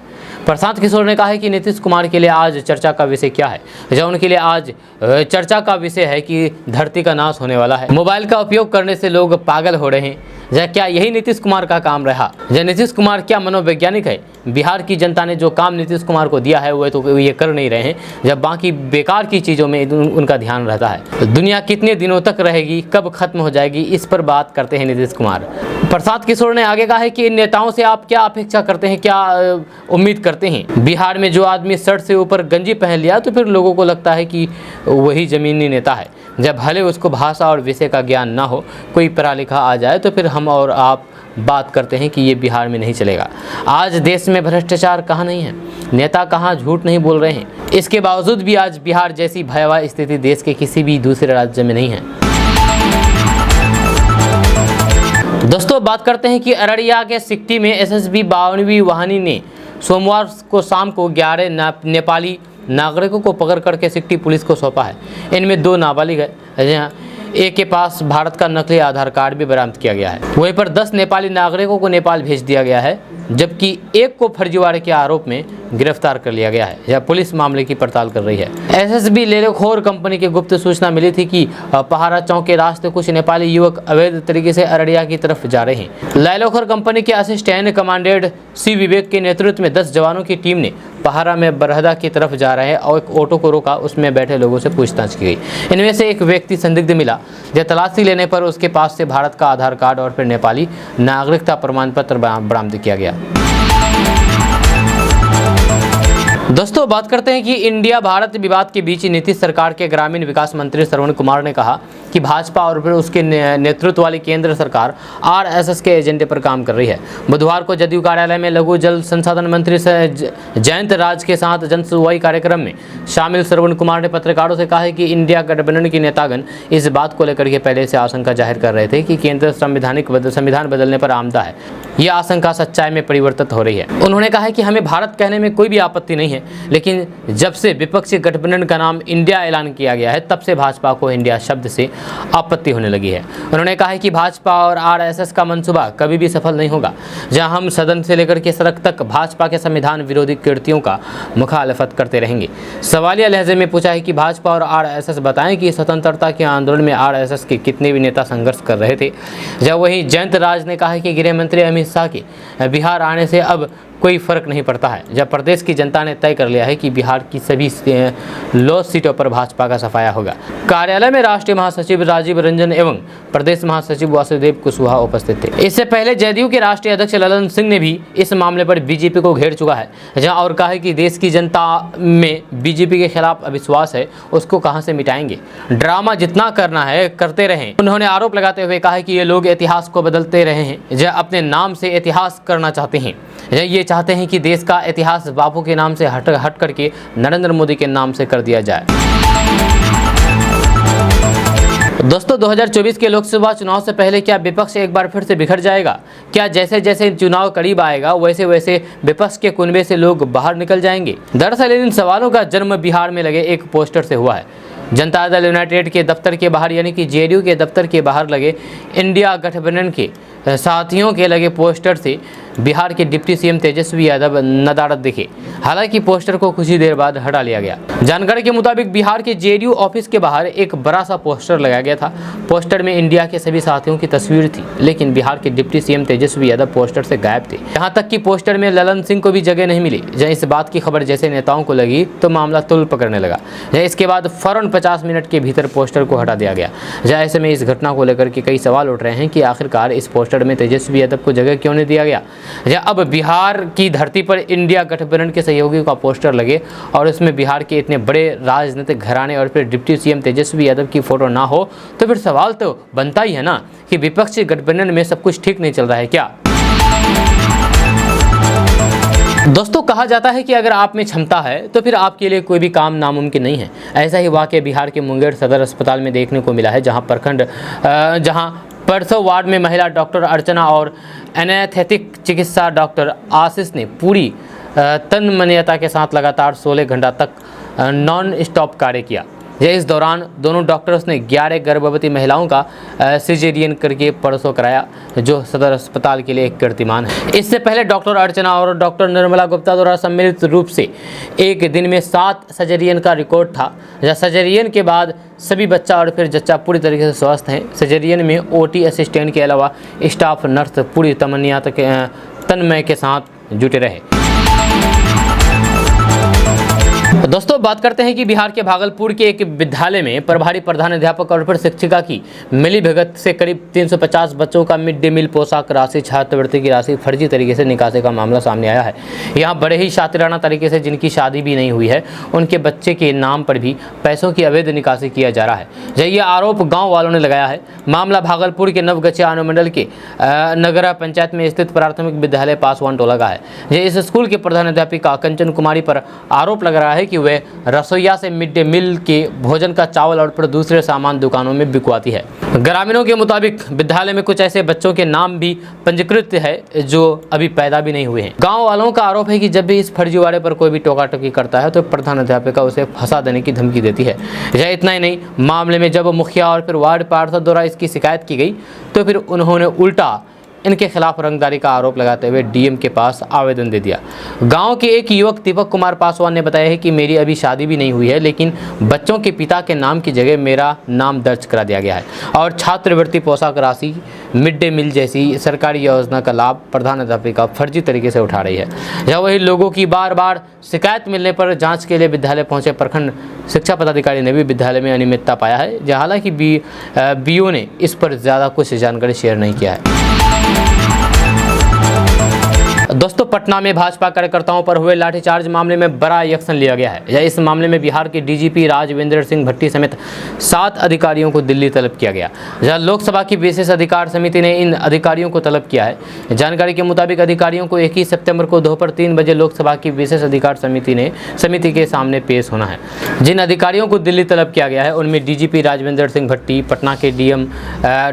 प्रशांत किशोर ने कहा है कि नीतीश कुमार के लिए आज चर्चा का विषय क्या है? जहाँ उनके लिए आज चर्चा का विषय है कि धरती का नाश होने वाला है। मोबाइल का उपयोग करने से लोग पागल हो रहे हैं। जहाँ क्या यही नीतीश कुमार का काम रहा? जहाँ नीतीश कुमार क्या मनोवैज्ञानिक है? बिहार की जनता ने जो काम नीतीश कुमार को दिया है वो तो ये कर नहीं रहे हैं, जब बाकी बेकार की चीज़ों में उनका ध्यान रहता है। दुनिया कितने दिनों तक रहेगी, कब खत्म हो जाएगी, इस पर बात करते हैं नीतीश कुमार। प्रशांत किशोर ने आगे कहा है कि इन नेताओं से आप क्या अपेक्षा करते हैं, क्या उम्मीद करते हैं? बिहार में जो आदमी शर्ट से ऊपर गंजी पहन लिया तो फिर लोगों को लगता है कि वही जमीनी नेता है। जब भले उसको भाषा और विषय का ज्ञान ना हो, कोई पढ़ा लिखा आ जाए तो फिर हम और आप बात करते हैं कि ये बिहार में नहीं चलेगा। आज देश में भ्रष्टाचार कहाँ नहीं है, नेता कहाँ झूठ नहीं बोल रहे हैं। इसके बावजूद भी आज बिहार जैसी भयावह स्थिति देश के किसी भी दूसरे राज्य में नहीं है। दोस्तों, बात करते हैं कि अररिया के सिकटी में एसएसबी 52वीं वाहिनी ने सोमवार को शाम को 11 नेपाली नागरिकों को पकड़ करके सिकटी पुलिस को सौंपा है। इनमें 2 नाबालिग है। एक के पास भारत का नकली आधार कार्ड भी बरामद किया गया है। वहीं पर 10 नेपाली नागरिकों को नेपाल भेज दिया गया है, जबकि एक को फर्जीवाड़े के आरोप में गिरफ्तार कर लिया गया है। यह पुलिस मामले की पड़ताल कर रही है। एसएसबी लेलोखोर कंपनी की गुप्त सूचना मिली थी कि पहाड़ा चौक के रास्ते कुछ नेपाली युवक अवैध तरीके से अररिया की तरफ जा रहे हैं। लेलोखोर कंपनी के असिस्टेंट कमांडेंट सी विवेक के नेतृत्व में 10 जवानों की टीम ने पहाड़ा में बरहदा की तरफ जा रहे और एक ऑटो को रोका। उसमें बैठे लोगों से पूछताछ की गई। इनमें से एक व्यक्ति संदिग्ध मिला, जब तलाशी लेने पर उसके पास से भारत का आधार कार्ड और फिर नेपाली नागरिकता प्रमाण पत्र बरामद किया गया। दोस्तों, बात करते हैं कि इंडिया भारत विवाद के बीच नीतीश सरकार के ग्रामीण विकास मंत्री श्रवण कुमार ने कहा कि भाजपा और फिर उसके नेतृत्व वाली केंद्र सरकार आरएसएस के एजेंडे पर काम कर रही है। बुधवार को जदयू कार्यालय में लघु जल संसाधन मंत्री जयंत राज के साथ जनसुनवाई कार्यक्रम में शामिल श्रवण कुमार ने पत्रकारों से कहा है कि इंडिया गठबंधन के नेतागण इस बात को लेकर के पहले से आशंका जाहिर कर रहे थे कि केंद्र संविधान बदलने पर आमदा है। यह आशंका सच्चाई में परिवर्तित हो रही है। उन्होंने कहा है कि हमें भारत कहने में कोई भी आपत्ति नहीं है, हैं, लेकिन जब से विपक्षी गठबंधन का नाम इंडिया ऐलान किया गया है तब से भाजपा को इंडिया शब्द से आपत्ति होने लगी है। उन्होंने कहा है कि भाजपा और आरएसएस का मंसूबा कभी भी सफल नहीं होगा, जहां हम सदन से लेकर के सड़क तक भाजपा के संविधान विरोधी कृतियों का मुखालफत करते रहेंगे। सवालिया लहजे में पूछा है कि भाजपा और आरएसएस बताएं कि स्वतंत्रता के आंदोलन में आरएसएस के कितने भी नेता संघर्ष कर रहे थे। जब वहीं जयंत राज ने कहा है कि गृह मंत्री अमित शाह के बिहार आने से अब कोई फर्क नहीं पड़ता है, जब प्रदेश की जनता ने तय कर लिया है कि बिहार की सभी लॉ सीटों पर भाजपा का सफाया होगा। कार्यालय में राष्ट्रीय महासचिव राजीव रंजन एवं प्रदेश महासचिव वासुदेव कुशवाहा उपस्थित थे। इससे पहले जदयू के राष्ट्रीय अध्यक्ष ललन सिंह ने भी इस मामले पर बीजेपी को घेर चुका है, जहां और कहा है कि देश की जनता में बीजेपी के खिलाफ अविश्वास है, उसको कहां से मिटाएंगे, ड्रामा जितना करना है करते रहें। उन्होंने आरोप लगाते हुए कहा है कि ये लोग इतिहास को बदलते रहे हैं, जो अपने नाम से इतिहास करना चाहते हैं। ये चाहते हैं कि देश का इतिहास बापू के नाम से हट करके नरेंद्र मोदी के नाम से कर दिया जाए। दोस्तों 2024 के लोकसभा चुनाव से पहले क्या विपक्ष एक बार फिर से बिखर जाएगा? क्या जैसे जैसे चुनाव करीब आएगा वैसे वैसे विपक्ष के कुनबे से लोग बाहर निकल जाएंगे? दरअसल इन सवालों का जन्म बिहार में लगे एक पोस्टर से हुआ है। जनता दल यूनाइटेड के दफ्तर के बाहर यानी कि जेडीयू के दफ्तर के बाहर लगे इंडिया गठबंधन के साथियों के लगे पोस्टर से बिहार के डिप्टी सीएम तेजस्वी यादव नदारद दिखे। हालांकि पोस्टर को कुछ ही देर बाद हटा लिया गया। जानकारी के मुताबिक बिहार के जेडीयू ऑफिस के बाहर एक बड़ा सा पोस्टर लगाया गया था। पोस्टर में इंडिया के सभी साथियों की तस्वीर थी, लेकिन बिहार के deputy CM Tejashwi Yadav poster से गायब थे। यहाँ तक कि पोस्टर में ललन सिंह को भी जगह नहीं मिली। जब इस बात की खबर जैसे नेताओं को लगी तो मामला तुल पकड़ने लगा। इसके बाद फौरन 50 मिनट के भीतर पोस्टर को हटा दिया गया। ऐसे में इस घटना को लेकर के कई सवाल उठ रहे हैं कि आखिरकार इस पोस्टर में तेजस्वी यादव को जगह क्यों नहीं दिया गया। अब बिहार की धरती पर इंडिया गठबंधन के सहयोगियों का पोस्टर लगे और इसमें बिहार के इतने बड़े राजनीतिक घराने और फिर डिप्टी सीएम तेजस्वी यादव की फोटो ना हो तो फिर सवाल तो बनता ही है ना कि विपक्षी गठबंधन में सब कुछ ठीक नहीं चल रहा है क्या? दोस्तों कहा जाता है कि अगर आप में क्षमता है तो फिर आपके लिए कोई भी काम नामुमकिन नहीं है। ऐसा ही वाक़या बिहार के मुंगेर सदर अस्पताल में देखने को मिला है, जहां परसों वार्ड में महिला डॉक्टर अर्चना और एनेस्थेटिक चिकित्सा डॉक्टर आशीष ने पूरी तन्मयता के साथ लगातार 16 घंटा तक नॉन स्टॉप कार्य किया। इस दौरान दोनों डॉक्टर्स ने 11 गर्भवती महिलाओं का सिजेरियन करके प्रसव कराया, जो सदर अस्पताल के लिए एक कीर्तिमान है। इससे पहले डॉक्टर अर्चना और डॉक्टर निर्मला गुप्ता द्वारा सम्मिलित रूप से एक दिन में 7 सर्जरियन का रिकॉर्ड था। सर्जरियन के बाद सभी बच्चा और फिर जच्चा पूरी तरीके से स्वस्थ हैं। सर्जरियन में ओटी असिस्टेंट के अलावा स्टाफ नर्स पूरी तन्मय के साथ जुटे रहे। दोस्तों बात करते हैं कि बिहार के भागलपुर के एक विद्यालय में प्रभारी प्रधान अध्यापक और फिर शिक्षिका की मिलीभगत से करीब 350 बच्चों का मिड डे मील पोशाक राशि छात्रवृत्ति की राशि फर्जी तरीके से निकासी का मामला सामने आया है। यहाँ बड़े ही शातिराना तरीके से जिनकी शादी भी नहीं हुई है उनके बच्चे के नाम पर भी पैसों की अवैध निकासी किया जा रहा है। यह आरोप गाँव वालों ने लगाया है। मामला भागलपुर के नवगछिया अनुमंडल के नगरा पंचायत में स्थित प्राथमिक विद्यालय पासवान टोला का है। इस स्कूल के प्रधान अध्यापिका कंचन कुमारी पर आरोप लग रहा है कि वे रसोईया से मिड डे मील के भोजन का चावल और फिर दूसरे सामान दुकानों में बिकवाती है। ग्रामीणों के मुताबिक विद्यालय में कुछ ऐसे बच्चों के नाम भी पंजीकृत है जो अभी पैदा भी नहीं हुए हैं। गांव वालों का आरोप है कि जब भी इस फर्जीवाड़े पर कोई भी टोका टोकी करता है तो प्रधान अध्यापिका उसे फंसा देने की धमकी देती है। यह इतना ही नहीं, मामले में जब मुखिया और फिर वार्ड पार्षद द्वारा इसकी शिकायत की गई तो फिर उन्होंने उल्टा इनके खिलाफ रंगदारी का आरोप लगाते हुए डीएम के पास आवेदन दे दिया। गांव के एक युवक दीपक कुमार पासवान ने बताया है कि मेरी अभी शादी भी नहीं हुई है, लेकिन बच्चों के पिता के नाम की जगह मेरा नाम दर्ज करा दिया गया है और छात्रवृत्ति पोशाक राशि मिड डे मील जैसी सरकारी योजना का लाभ प्रधान अध्यापिका फर्जी तरीके से उठा रही है। जहाँ वही लोगों की बार बार शिकायत मिलने पर जाँच के लिए विद्यालय पहुँचे प्रखंड शिक्षा पदाधिकारी ने भी विद्यालय में अनियमितता पाया है। हालांकि बीओ ने इस पर ज़्यादा कुछ जानकारी शेयर नहीं किया है। दोस्तों पटना में भाजपा कार्यकर्ताओं पर हुए लाठीचार्ज मामले में बड़ा एक्शन लिया गया है। इस मामले में बिहार के डीजीपी राजविंदर सिंह भट्टी समेत 7 अधिकारियों को दिल्ली तलब किया गया। जहां लोकसभा की विशेष अधिकार समिति ने इन अधिकारियों को तलब किया है। जानकारी के मुताबिक अधिकारियों को 21 सितंबर को दोपहर 3 बजे लोकसभा की विशेष अधिकार समिति के सामने पेश होना है। जिन अधिकारियों को दिल्ली तलब किया गया है उनमें डीजीपी राजविंदर सिंह भट्टी, पटना के DM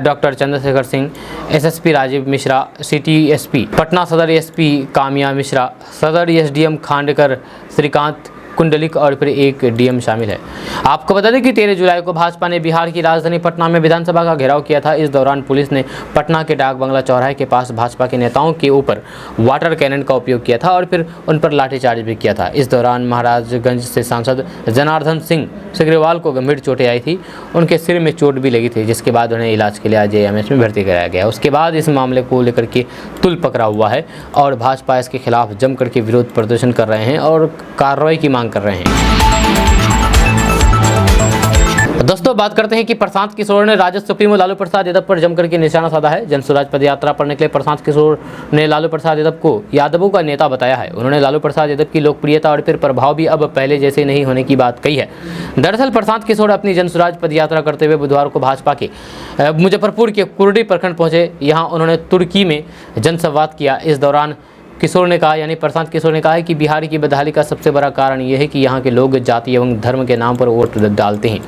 doctor Chandrashekhar Singh, SSP Rajeev Mishra, city SP Patna, सदर एसपी कामिया मिश्रा, सदर एसडीएम खांडकर श्रीकांत कुंडलिक और फिर एक डीएम शामिल है। आपको बता दें कि 13 जुलाई को भाजपा ने बिहार की राजधानी पटना में विधानसभा का घेराव किया था। इस दौरान पुलिस ने पटना के डाक बंगला चौराहे के पास भाजपा के नेताओं के ऊपर वाटर कैनन का उपयोग किया था और फिर उन पर लाठीचार्ज भी किया था। इस दौरान महाराजगंज से सांसद जनार्दन सिंह सिग्रीवाल को गंभीर चोटें आई थी। उनके सिर में चोट भी लगी थी, जिसके बाद उन्हें इलाज के लिए आईजीआईएमएस में भर्ती कराया गया। उसके बाद इस मामले को लेकर के तुल पकड़ा हुआ है और भाजपा इसके खिलाफ जम करके विरोध प्रदर्शन कर रहे हैं और कार्रवाई की मांग कर रहे हैं। दोस्तों बात करते हैं कि प्रशांत किशोर ने राजद सुप्रीमो लालू प्रसाद यादव पर जमकर के निशाना साधा है। जनसुराज पद यात्रा पर निकले प्रशांत किशोर ने लालू प्रसाद यादव को यादवों का नेता बताया है। उन्होंने लालू प्रसाद यादव की लोकप्रियता और फिर प्रभाव भी अब पहले जैसे नहीं होने की बात कही है। दरअसल प्रशांत किशोर अपनी जनसुराज पद यात्रा करते हुए बुधवार को भाजपा के मुजफ्फरपुर के कुर्डी प्रखंड पहुंचे। यहाँ उन्होंने तुर्की में जनसंवाद किया। इस दौरान किशोर ने कहा, यानी प्रशांत किशोर ने कहा है कि बिहार की बदहाली का सबसे बड़ा कारण यह है कि यहाँ के लोग जाति एवं धर्म के नाम पर वोट डालते हैं।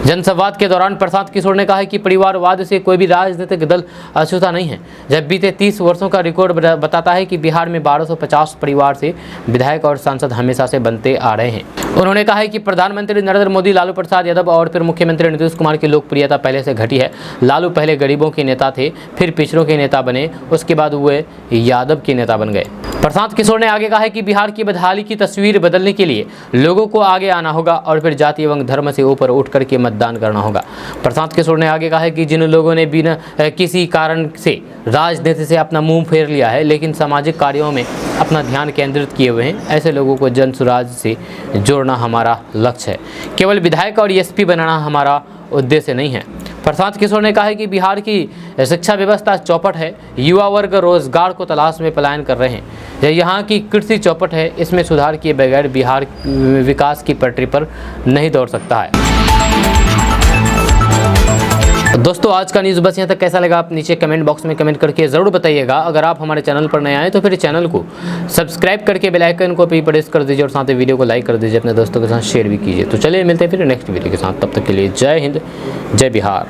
जनसंवाद के दौरान प्रशांत किशोर ने कहा है कि परिवारवाद से कोई भी राजनीतिक दल अछूता नहीं है। जब बीते 30 वर्षों का रिकॉर्ड बताता है कि बिहार में 1250 परिवार से विधायक और सांसद हमेशा से बनते आ रहे हैं। उन्होंने कहा है कि प्रधानमंत्री नरेंद्र मोदी, लालू प्रसाद यादव और फिर मुख्यमंत्री नीतीश कुमार की लोकप्रियता पहले से घटी है। लालू पहले गरीबों के नेता थे, फिर पिछड़ों के नेता बने, उसके बाद वे यादव के नेता बन गए। प्रशांत किशोर ने आगे कहा है कि बिहार की बदहाली की तस्वीर बदलने के लिए लोगों को आगे आना होगा और फिर जाति एवं धर्म से ऊपर उठ करके मतदान करना होगा। प्रशांत किशोर ने आगे कहा है कि जिन लोगों ने बिना किसी कारण से राजनीति से अपना मुंह फेर लिया है लेकिन सामाजिक कार्यों में अपना ध्यान केंद्रित किए हुए हैं, ऐसे लोगों को जनसुराज से जोड़ना हमारा लक्ष्य है। केवल विधायक और एसपी बनाना हमारा उद्देश्य नहीं है। प्रशांत किशोर ने कहा है कि बिहार की शिक्षा व्यवस्था चौपट है। युवा वर्ग रोजगार को तलाश में पलायन कर रहे हैं। यहाँ की कृषि चौपट है, इसमें सुधार किए बगैर बिहार विकास की पटरी पर नहीं दौड़ सकता है। दोस्तों आज का न्यूज़ बस यहाँ तक। कैसा लगा आप नीचे कमेंट बॉक्स में कमेंट करके ज़रूर बताइएगा। अगर आप हमारे चैनल पर नए आए तो फिर चैनल को सब्सक्राइब करके बेल आइकन को भी प्रेस कर दीजिए और साथ ही वीडियो को लाइक कर दीजिए, अपने दोस्तों के साथ शेयर भी कीजिए। तो चलिए मिलते हैं फिर नेक्स्ट वीडियो के साथ, तब तक के लिए जय हिंद, जय बिहार।